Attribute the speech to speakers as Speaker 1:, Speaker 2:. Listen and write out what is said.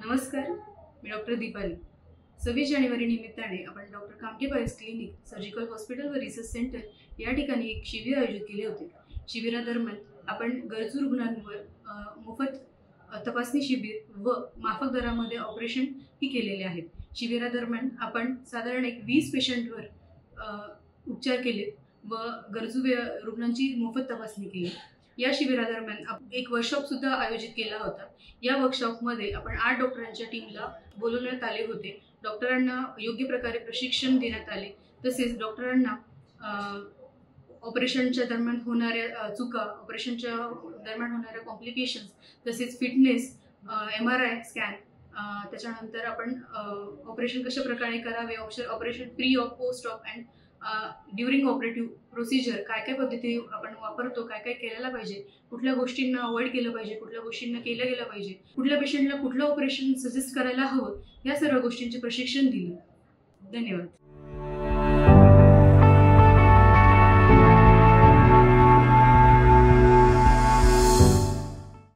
Speaker 1: नमस्कार, मी डॉक्टर दीपाली। 26 जानेवारी निमित्ताने आपण doctor Kamthi piles clinic, surgical hospital व रिसर्च सेंटर या ठिकाणी एक शिबिर आयोजित केले होते। शिबिरादरम्यान आपण गरजू रुग्णांवर मोफत तपासणी शिबिर व माफक दरामध्ये ऑपरेशन ही केलेले आहेत। शिबिरादरम्यान आपण साधारण 20 पेशंटवर उपचार केले व गरजू रुग्णांची मोफत तपासणी केली। या शिबिरादरम्यान एक वर्कशॉप सुद्धा आयोजित केला होता। या वर्कशॉपमध्ये आपण 8 डॉक्टरांच्या टीमला बोलवण्यात आले होते। डॉक्टरांना योग्य प्रकारे प्रशिक्षण देण्यात आले। तसेच डॉक्टरांना ऑपरेशनच्या दरम्यान होणाऱ्या चुका, ऑपरेशनच्या दरम्यान होणाऱ्या कॉम्प्लिकेशन्स, तसेच फिटनेस, MRI स्कॅन, त्याच्यानंतर आपण ऑपरेशन कशा प्रकारे करावे, operation pre of, post of and during operative procedure काय काय पद्धती आपण वापरतो, काय काय केलेला पाहिजे, कुठल्या गोष्टींना अवॉइड केलं पाहिजे, कुठल्या गोष्टींना केलं गेलं पाहिजे, कुठल्या पेशंटला कुठलं ऑपरेशन सजेस्ट करायला हवं, या सर्व गोष्टींचे प्रशिक्षण दिले। धन्यवाद।